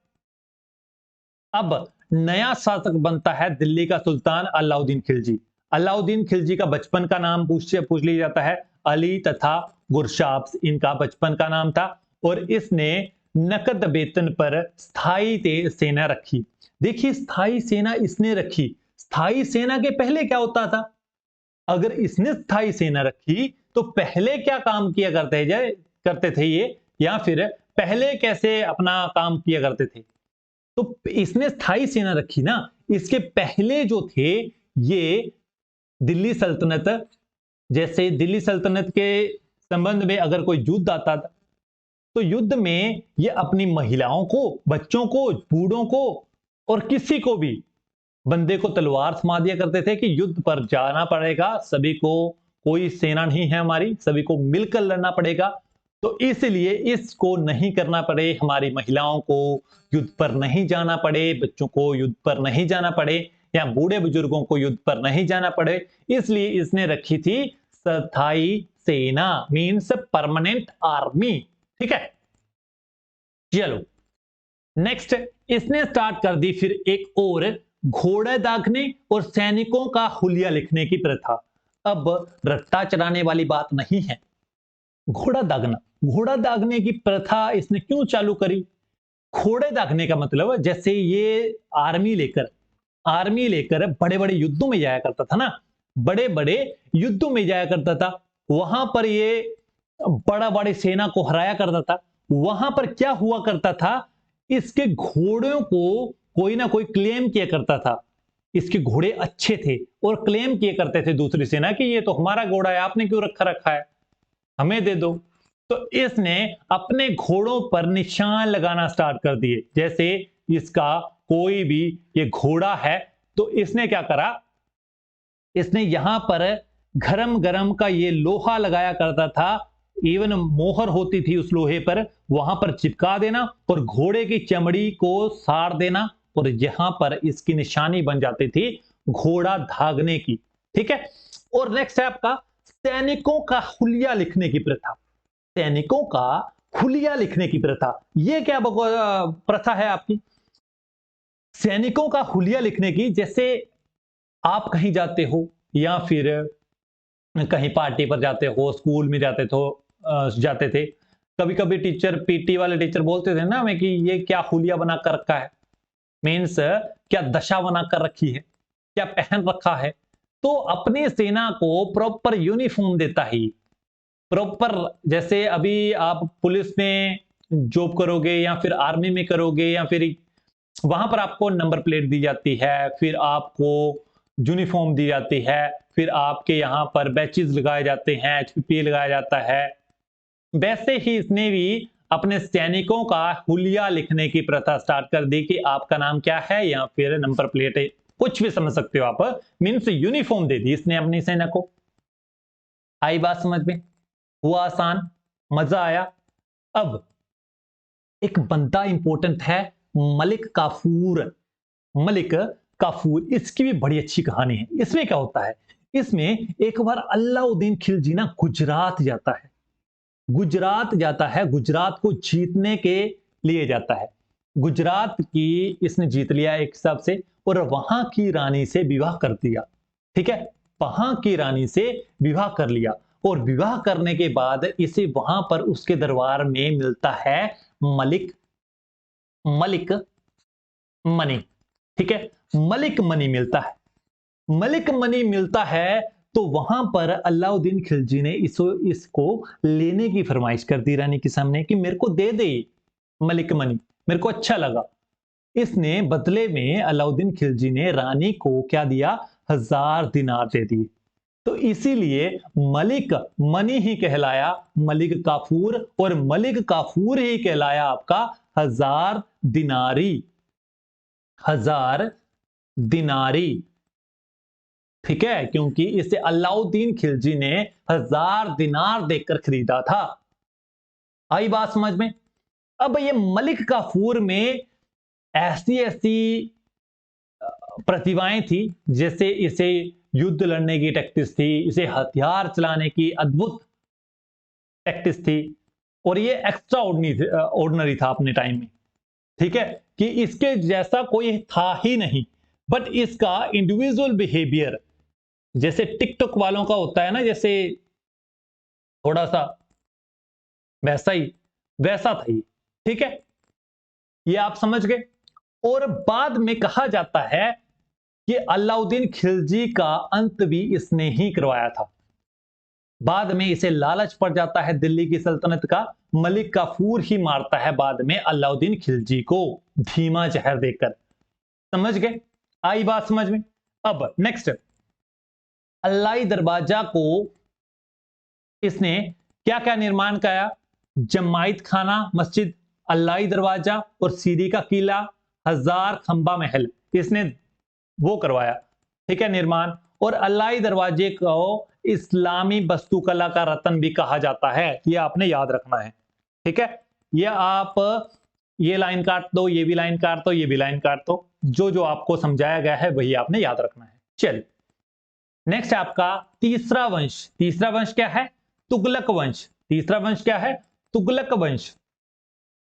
अब नया शासक बनता है दिल्ली का सुल्तान अलाउद्दीन खिलजी। अलाउद्दीन खिलजी का बचपन का नाम पूछ लिया जाता है, अली तथा गुरशाब्स इनका बचपन का नाम था। और इसने नकद वेतन पर स्थायी सेना रखी। देखिए, स्थायी सेना इसने रखी। स्थायी सेना के पहले क्या होता था? अगर इसने स्थायी सेना रखी तो पहले क्या काम किया करते थे ये, या फिर पहले कैसे अपना काम किया करते थे? तो इसने स्थायी सेना रखी ना। इसके पहले जो थे ये दिल्ली सल्तनत, जैसे दिल्ली सल्तनत के संबंध में अगर कोई युद्ध आता था तो युद्ध में ये अपनी महिलाओं को, बच्चों को, बूढ़ों को और किसी को भी बंदे को तलवार थमा दिया करते थे कि युद्ध पर जाना पड़ेगा सभी को, कोई सेना नहीं है हमारी, सभी को मिलकर लड़ना पड़ेगा। तो इसलिए इसको नहीं करना पड़े, हमारी महिलाओं को युद्ध पर नहीं जाना पड़े, बच्चों को युद्ध पर नहीं जाना पड़े, या बूढ़े बुजुर्गों को युद्ध पर नहीं जाना पड़े, इसलिए इसने रखी थी स्थायी सेना, मीन्स परमानेंट आर्मी। ठीक है, चलो नेक्स्ट इसने स्टार्ट कर दी फिर एक और घोड़े दागने और सैनिकों का हुलिया लिखने की प्रथा। अब रट्टा चढ़ाने वाली बात नहीं है, घोड़ा दागने की प्रथा इसने क्यों चालू करी? घोड़े दागने का मतलब जैसे ये आर्मी लेकर बड़े बड़े युद्धों में जाया करता था ना, बड़े बड़े युद्धों में जाया करता था, वहां पर ये बड़ा बड़ी सेना को हराया करता था, वहां पर क्या हुआ करता था, इसके घोड़ों को कोई ना कोई क्लेम किया करता था, इसके घोड़े अच्छे थे और क्लेम किए करते थे दूसरी सेना कि ये तो हमारा घोड़ा है, आपने क्यों रखा रखा है, हमें दे दो। तो इसने अपने घोड़ों पर निशान लगाना स्टार्ट कर दिए। जैसे इसका कोई भी ये घोड़ा है तो इसने क्या करा, इसने यहां पर गरम गरम का ये लोहा लगाया करता था, इवन मोहर होती थी उस लोहे पर, वहां पर चिपका देना और घोड़े की चमड़ी को साड़ देना और यहां पर इसकी निशानी बन जाती थी घोड़ा भागने की। ठीक है। और नेक्स्ट है आपका सैनिकों का हुलिया लिखने की प्रथा। सैनिकों का हुलिया लिखने की प्रथा, यह क्या प्रथा है आपकी? सैनिकों का हुलिया लिखने की, जैसे आप कहीं जाते हो या फिर कहीं पार्टी पर जाते हो, स्कूल में जाते थे, कभी कभी टीचर, पीटी वाले टीचर बोलते थे ना हमें कि ये क्या हुलिया बना कर रखा है, मीन्स क्या दशा बना कर रखी है, क्या पहन रखा है। तो अपनी सेना को प्रॉपर यूनिफॉर्म देता ही, प्रॉपर, जैसे अभी आप पुलिस में जॉब करोगे या फिर आर्मी में करोगे या फिर वहां पर आपको नंबर प्लेट दी जाती है, फिर आपको यूनिफॉर्म दी जाती है, फिर आपके यहाँ पर बैचेस लगाए जाते हैं, एचपीपी लगाया जाता है। वैसे ही इसने भी अपने सैनिकों का हुलिया लिखने की प्रथा स्टार्ट कर दी कि आपका नाम क्या है या फिर नंबर प्लेट है, कुछ भी समझ सकते हो आप, मीन्स यूनिफॉर्म दे दी इसने अपनी सेना को। आई बात समझ में? हुआ आसान? मजा आया? अब एक बंदा इंपॉर्टेंट है, मलिक काफूर। मलिक काफूर, इसकी भी बड़ी अच्छी कहानी है। इसमें क्या होता है, इसमें एक बार अलाउद्दीन खिलजी ना गुजरात जाता है, गुजरात जाता है, गुजरात को जीतने के लिए जाता है। गुजरात की इसने जीत लिया एक हिसाब से और वहां की रानी से विवाह कर दिया। ठीक है, वहां की रानी से विवाह कर लिया और विवाह करने के बाद इसे वहां पर उसके दरबार में मिलता है मलिक मलिक मनी। ठीक है, मलिक मनी मिलता है। मलिक मनी मिलता है तो वहां पर अलाउद्दीन खिलजी ने इसको लेने की फरमाइश कर दी रानी के सामने कि मेरे को दे दे मलिक मनी, मेरे को अच्छा लगा। इसने बदले में अलाउद्दीन खिलजी ने रानी को क्या दिया, 1000 दिनार दे दिए। तो इसीलिए मलिक मनी ही कहलाया मलिक काफूर और मलिक काफूर ही कहलाया आपका 1000 दिनारी। 1000 दिनारी। ठीक है, क्योंकि इसे अलाउद्दीन खिलजी ने 1000 दिनार देकर खरीदा था। आई बात समझ में? अब ये मलिक काफूर में ऐसी ऐसी प्रतिभाएं थी, जैसे इसे युद्ध लड़ने की टैक्टिस थी, इसे हथियार चलाने की अद्भुत टैक्टिस थी और ये एक्स्ट्रा ऑर्डिनरी था अपने टाइम में। ठीक है, कि इसके जैसा कोई था ही नहीं। बट इसका इंडिविजुअल बिहेवियर जैसे टिकटॉक वालों का होता है ना, जैसे थोड़ा सा वैसा था ये। ठीक है, ये आप समझ गए। और बाद में कहा जाता है कि अलाउद्दीन खिलजी का अंत भी इसने ही करवाया था। बाद में इसे लालच पड़ जाता है दिल्ली की सल्तनत का, मलिक काफूर ही मारता है बाद में अलाउद्दीन खिलजी को धीमा जहर देकर। समझ गए? आई बात समझ में? अब नेक्स्ट, अल्लाई दरवाजा को इसने क्या क्या निर्माण कराया, जमाइत खाना मस्जिद, अल्लाई दरवाजा और सीरी का किला, 1000 खंबा महल, इसने वो करवाया। ठीक है, निर्माण। और अल्लाई दरवाजे को इस्लामी वास्तुकला का रत्न भी कहा जाता है, ये आपने याद रखना है। ठीक है, ये आप ये लाइन काट दो, ये भी लाइन काट दो, ये भी लाइन काट दो, जो जो आपको समझाया गया है वही आपने याद रखना है। चलिए नेक्स्ट आपका तीसरा वंश। तीसरा वंश क्या है? तुगलक वंश। तीसरा वंश क्या है? तुगलक वंश।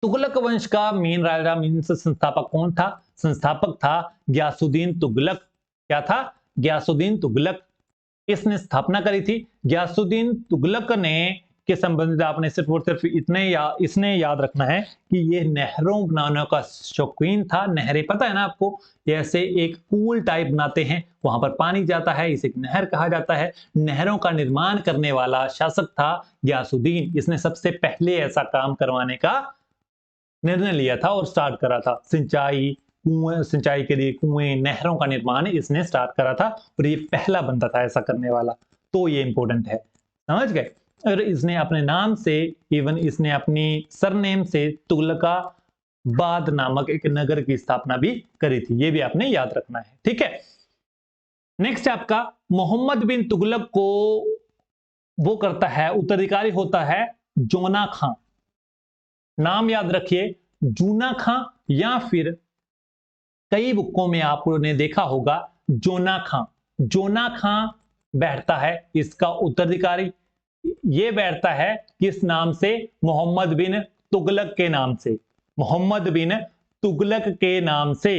तुगलक वंश का मेन राजा मीन्स संस्थापक कौन था? संस्थापक था गयासुद्दीन तुगलक। क्या था? गयासुद्दीन तुगलक। इसने स्थापना करी थी। गयासुद्दीन तुगलक ने के संबंधित आपने सिर्फ और सिर्फ इसने याद रखना है कि ये नहरों बनाने का शौकीन था। नहरें पता है ना आपको, जैसे एक पूल टाइप बनाते हैं, वहां पर पानी जाता है, इसे नहर कहा जाता है। नहरों का निर्माण करने वाला शासक था गयासुद्दीन। इसने सबसे पहले ऐसा काम करवाने का निर्णय लिया था और स्टार्ट करा था। सिंचाई के लिए कुएं, नहरों का निर्माण इसने स्टार्ट करा था और ये पहला बंदा था ऐसा करने वाला। तो ये इंपॉर्टेंट है, समझ गए। और इसने अपने नाम से, इवन इसने अपनी सरनेम से तुगलकाबाद नामक एक नगर की स्थापना भी करी थी। ये भी आपने याद रखना है, ठीक है। नेक्स्ट आपका मोहम्मद बिन तुगलक को वो करता है, उत्तराधिकारी होता है जोना खां। नाम याद रखिए, जूना खां, या फिर कई बुकों में आपने देखा होगा जोना खां। जोना खां बैठता है इसका उत्तराधिकारी। ये बैठता है किस नाम से? मोहम्मद बिन तुगलक के नाम से। मोहम्मद बिन तुगलक के नाम से,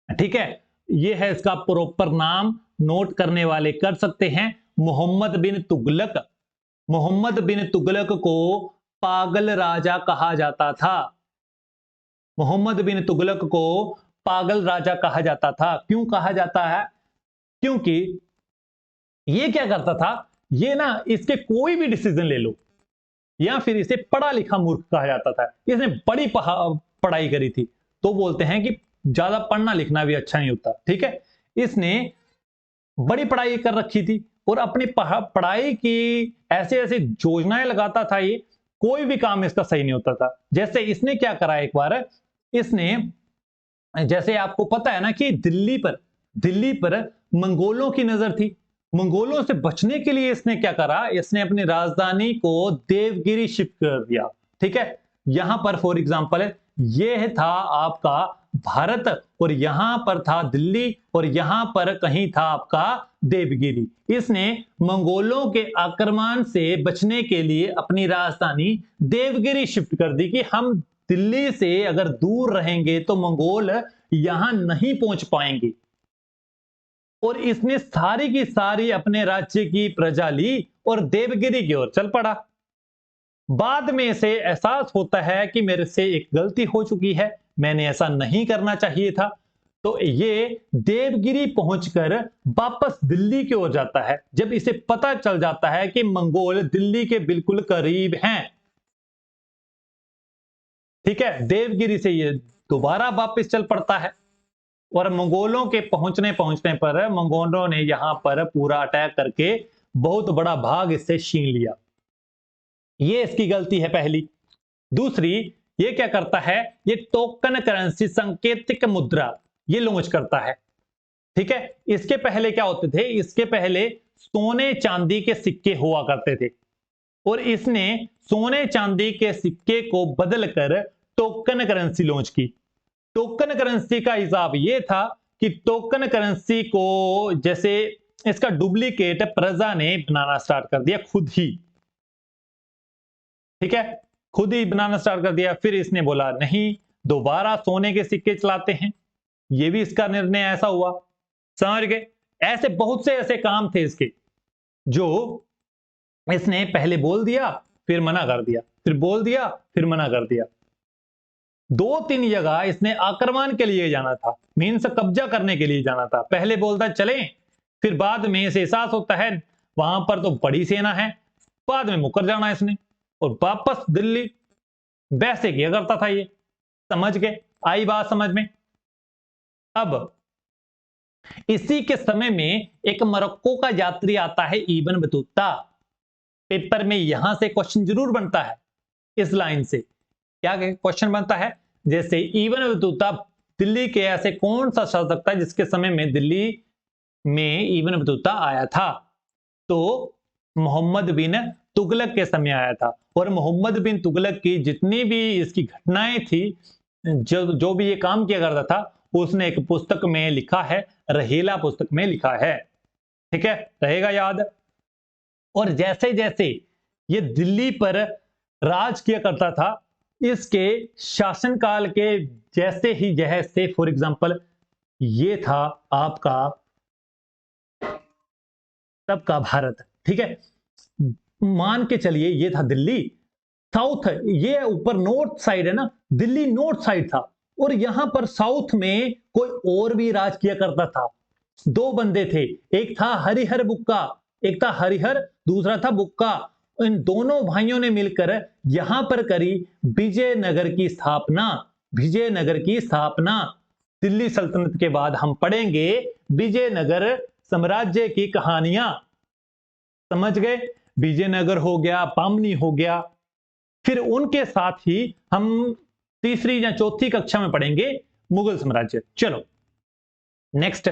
ठीक है। ये है इसका प्रॉपर नाम, नोट करने वाले कर सकते हैं, मोहम्मद बिन तुगलक। मोहम्मद बिन तुगलक को पागल राजा कहा जाता था। मोहम्मद बिन तुगलक को पागल राजा कहा जाता था। क्यों कहा जाता है? क्योंकि ये क्या करता था, ये ना इसके कोई भी डिसीजन ले लो, या फिर इसे पढ़ा लिखा मूर्ख कहा जाता था। इसने बड़ी पढ़ाई करी थी, तो बोलते हैं कि ज्यादा पढ़ना लिखना भी अच्छा नहीं होता, ठीक है। इसने बड़ी पढ़ाई कर रखी थी और अपनी पढ़ाई की ऐसे ऐसे योजनाएं लगाता था, ये कोई भी काम इसका सही नहीं होता था। जैसे इसने क्या करा, एक बार इसने, जैसे आपको पता है ना कि दिल्ली पर मंगोलों की नजर थी। मंगोलों से बचने के लिए इसने क्या करा, इसने अपनी राजधानी को देवगिरी शिफ्ट कर दिया, ठीक है। यहां पर फॉर एग्जांपल ये था आपका भारत, और यहां पर था दिल्ली, और यहां पर कहीं था आपका देवगिरी। इसने मंगोलों के आक्रमण से बचने के लिए अपनी राजधानी देवगिरी शिफ्ट कर दी कि हम दिल्ली से अगर दूर रहेंगे तो मंगोल यहां नहीं पहुंच पाएंगे। और इसने सारी की सारी अपने राज्य की प्रजा ली और देवगिरी की ओर चल पड़ा। बाद में इसे एहसास होता है कि मेरे से एक गलती हो चुकी है, मैंने ऐसा नहीं करना चाहिए था। तो ये देवगिरी पहुंचकर वापस दिल्ली की ओर जाता है, जब इसे पता चल जाता है कि मंगोल दिल्ली के बिल्कुल करीब हैं, ठीक है। देवगिरी से ये दोबारा वापस चल पड़ता है और मंगोलों के पहुंचने पर मंगोलों ने यहां पर पूरा अटैक करके बहुत बड़ा भाग इससे छीन लिया। ये इसकी गलती है पहली। दूसरी, ये क्या करता है, ये टोकन करेंसी, सांकेतिक मुद्रा, ये लॉन्च करता है, ठीक है। इसके पहले क्या होते थे, इसके पहले सोने चांदी के सिक्के हुआ करते थे, और इसने सोने चांदी के सिक्के को बदलकर टोकन करेंसी लॉन्च की। टोकन करेंसी का हिसाब यह था कि टोकन करेंसी को जैसे इसका डुप्लीकेट प्रजा ने बनाना स्टार्ट कर दिया खुद ही, ठीक है। खुद ही बनाना स्टार्ट कर दिया। फिर इसने बोला नहीं, दोबारा सोने के सिक्के चलाते हैं। यह भी इसका निर्णय ऐसा हुआ, समझ गए। ऐसे बहुत से ऐसे काम थे इसके, जो इसने पहले बोल दिया फिर मना कर दिया, फिर बोल दिया फिर मना कर दिया। 2-3 जगह इसने आक्रमण के लिए जाना था, मीन्स कब्जा करने के लिए जाना था। पहले बोलता चले, फिर बाद में इसे एहसास होता है वहां पर तो बड़ी सेना है, बाद में मुकर जाना इसने और वापस दिल्ली। वैसे किया करता था ये, समझ गए, आई बात समझ में। अब इसी के समय में एक मोरक्को का यात्री आता है, इब्न बतूता। पेपर में यहां से क्वेश्चन जरूर बनता है, इस लाइन से क्या क्वेश्चन बनता है, जैसे इब्न बतूता दिल्ली के ऐसे कौन सा शासक था जिसके समय में दिल्ली में इब्न बतूता आया था? तो मोहम्मद बिन तुगलक के समय आया था। और मोहम्मद बिन तुगलक की जितनी भी इसकी घटनाएं थी, जो भी ये काम किया करता था, उसने एक पुस्तक में लिखा है, रहेला पुस्तक में लिखा है, ठीक है, रहेगा याद। और जैसे जैसे ये दिल्ली पर राज किया करता था, इसके शासनकाल के जैसे ही जैसे फॉर एग्जांपल ये था आपका तब का भारत, ठीक है। मान के चलिए ये था दिल्ली, साउथ है, ये ऊपर नॉर्थ साइड है ना, दिल्ली नॉर्थ साइड था, और यहां पर साउथ में कोई और भी राज किया करता था। दो बंदे थे, एक था हरिहर बुक्का, एक था हरिहर, दूसरा था बुक्का। इन दोनों भाइयों ने मिलकर यहां पर करी विजयनगर की स्थापना। विजयनगर की स्थापना। दिल्ली सल्तनत के बाद हम पढ़ेंगे विजयनगर साम्राज्य की कहानियां। समझ गए? विजयनगर हो गया, पामनी हो गया। फिर उनके साथ ही हम तीसरी या चौथी कक्षा में पढ़ेंगे मुगल साम्राज्य। चलो नेक्स्ट,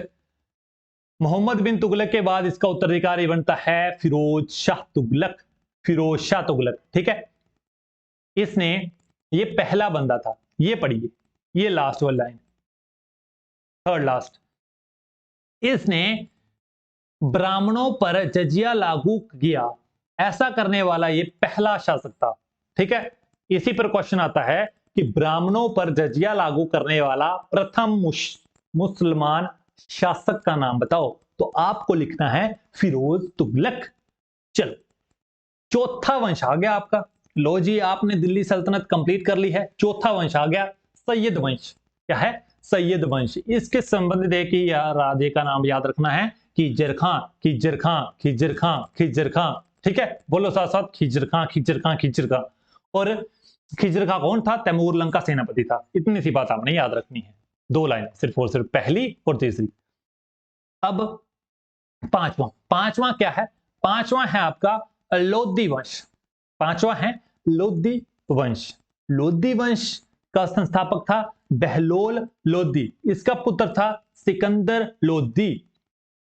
मोहम्मद बिन तुगलक के बाद इसका उत्तराधिकारी बनता है फिरोज शाह तुगलक। फिरोज शाह तुगलक, ठीक है। इसने, ये पहला बंदा था, ये पढ़िए, ये लास्ट वाली लाइन, थर्ड लास्ट। इसने ब्राह्मणों पर जजिया लागू किया, ऐसा करने वाला ये पहला शासक था, ठीक है। इसी पर क्वेश्चन आता है कि ब्राह्मणों पर जजिया लागू करने वाला प्रथम मुसलमान शासक का नाम बताओ, तो आपको लिखना है फिरोज तुगलक। चलो चौथा वंश आ गया आपका। लो जी, आपने दिल्ली सल्तनत कंप्लीट कर ली है। चौथा वंश आ गया, सैयद वंश। क्या है? सैयद वंश। इसके संबंधित एक ही राजे का नाम याद रखना है, खिजर खां, खिजर खां, खिजर खां, खिजर खां, ठीक है। बोलो साथ साथ, खिजर खां, खिजर खां, खिजर खां। और खिजर खां कौन था? तैमूर लंग का सेनापति था। इतनी सी बात आपने याद रखनी है। दो लाइन सिर्फ और सिर्फ, पहली और तीसरी। अब पांचवा, पांचवा क्या है? पांचवा है आपका लोधी वंश। पांचवा है लोधी वंश। लोधी वंश का संस्थापक था बहलोल लोधी। इसका पुत्र था सिकंदर लोधी,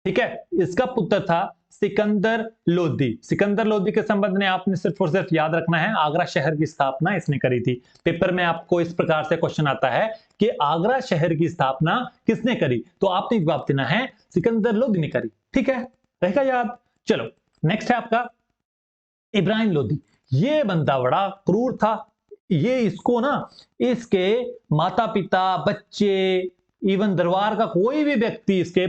ठीक है। इसका पुत्र था सिकंदर लोधी। सिकंदर लोधी के संबंध में आपने सिर्फ और सिर्फ याद रखना है, आगरा शहर की स्थापना इसने करी थी। पेपर में आपको इस प्रकार से क्वेश्चन आता है कि आगरा शहर की स्थापना किसने करी, तो आपने जवाब देना है सिकंदर लोधी ने करी, ठीक है। रहेगा याद। चलो नेक्स्ट है आपका इब्राहिम लोधी। ये बंदा बड़ा क्रूर था। ये इसको ना, इसके माता पिता, बच्चे, इवन दरबार का कोई भी व्यक्ति इसके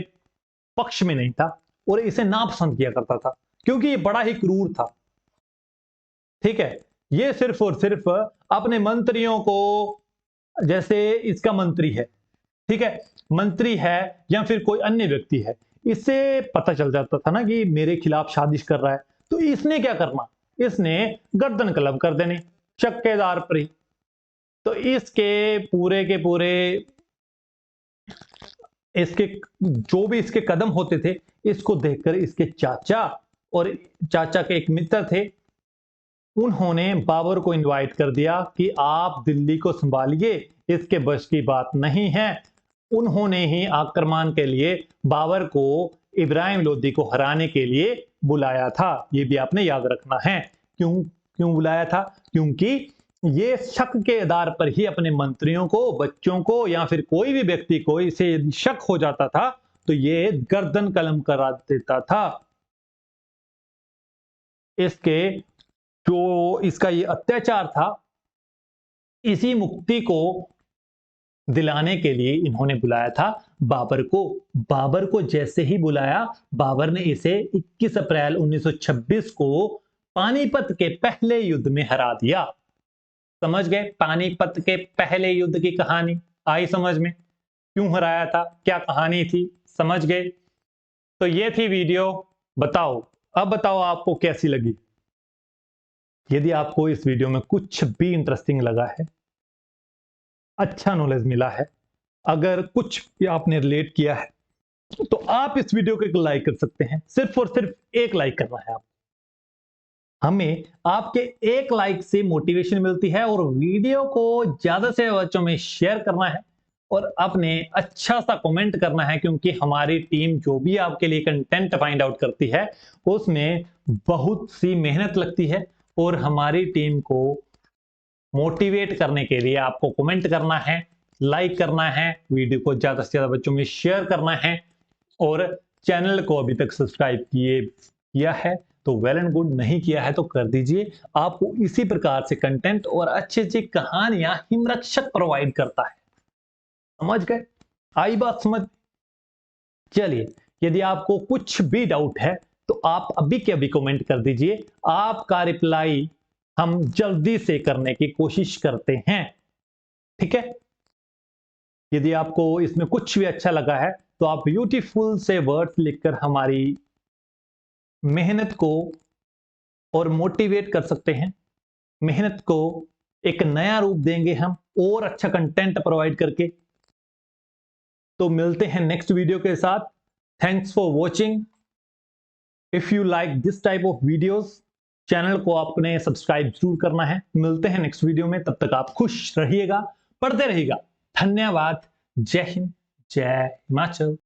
पक्ष में नहीं था और इसे नापसंद किया करता था, क्योंकि ये बड़ा ही क्रूर था, ठीक है। ये सिर्फ और सिर्फ अपने मंत्रियों को, जैसे इसका मंत्री है, ठीक है, मंत्री है या फिर कोई अन्य व्यक्ति है, इससे पता चल जाता था ना कि मेरे खिलाफ साजिश कर रहा है, तो इसने क्या करना, इसने गर्दन कलम कर देनी शक के आधार पर ही। तो इसके पूरे के पूरे, इसके जो भी इसके कदम होते थे, इसको देखकर इसके चाचा और चाचा के एक मित्र थे, उन्होंने बाबर को इनवाइट कर दिया कि आप दिल्ली को संभालिए, इसके बस की बात नहीं है। उन्होंने ही आक्रमण के लिए बाबर को इब्राहिम लोदी को हराने के लिए बुलाया था। ये भी आपने याद रखना है। क्यों क्यों बुलाया था? क्योंकि ये शक के आधार पर ही अपने मंत्रियों को, बच्चों को या फिर कोई भी व्यक्ति को इसे यदि शक हो जाता था तो ये गर्दन कलम करा देता था। इसके जो इसका ये अत्याचार था, इसी मुक्ति को दिलाने के लिए इन्होंने बुलाया था बाबर को। बाबर को जैसे ही बुलाया, बाबर ने इसे 21 अप्रैल 1926 को पानीपत के पहले युद्ध में हरा दिया। समझ गए? पानीपत के पहले युद्ध की कहानी आई समझ में? क्यों हराया था, क्या कहानी थी, समझ गए? तो ये थी वीडियो। बताओ, अब बताओ आपको कैसी लगी। यदि आपको इस वीडियो में कुछ भी इंटरेस्टिंग लगा है, अच्छा नॉलेज मिला है, अगर कुछ भी आपने रिलेट किया है, तो आप इस वीडियो को एक लाइक कर सकते हैं। सिर्फ और सिर्फ एक लाइक करना है आप। हमें आपके एक लाइक से मोटिवेशन मिलती है और वीडियो को ज्यादा से बच्चों में शेयर करना है और अपने अच्छा सा कमेंट करना है, क्योंकि हमारी टीम जो भी आपके लिए कंटेंट फाइंड आउट करती है उसमें बहुत सी मेहनत लगती है, और हमारी टीम को मोटिवेट करने के लिए आपको कमेंट करना है, लाइक करना है, वीडियो को ज्यादा से ज्यादा बच्चों में शेयर करना है, और चैनल को अभी तक सब्सक्राइब किया है तो वेल एंड गुड, नहीं किया है तो कर दीजिए। आपको इसी प्रकार से कंटेंट और अच्छी अच्छी कहानियां हिमरक्षक प्रोवाइड करता है। समझ गए? आई बात समझ? चलिए, यदि आपको कुछ भी डाउट है तो आप अभी के अभी कमेंट कर दीजिए, आपका रिप्लाई हम जल्दी से करने की कोशिश करते हैं। ठीक है, यदि आपको इसमें कुछ भी अच्छा लगा है तो आप ब्यूटीफुल से वर्ड्स लिखकर हमारी मेहनत को और मोटिवेट कर सकते हैं। मेहनत को एक नया रूप देंगे हम और अच्छा कंटेंट प्रोवाइड करके। तो मिलते हैं नेक्स्ट वीडियो के साथ। Thanks for watching. If you like this type of videos, channel को आपने सब्सक्राइब जरूर करना है। मिलते हैं नेक्स्ट वीडियो में, तब तक आप खुश रहिएगा, पढ़ते रहिएगा। धन्यवाद। जय हिंद, जय हिमाचल।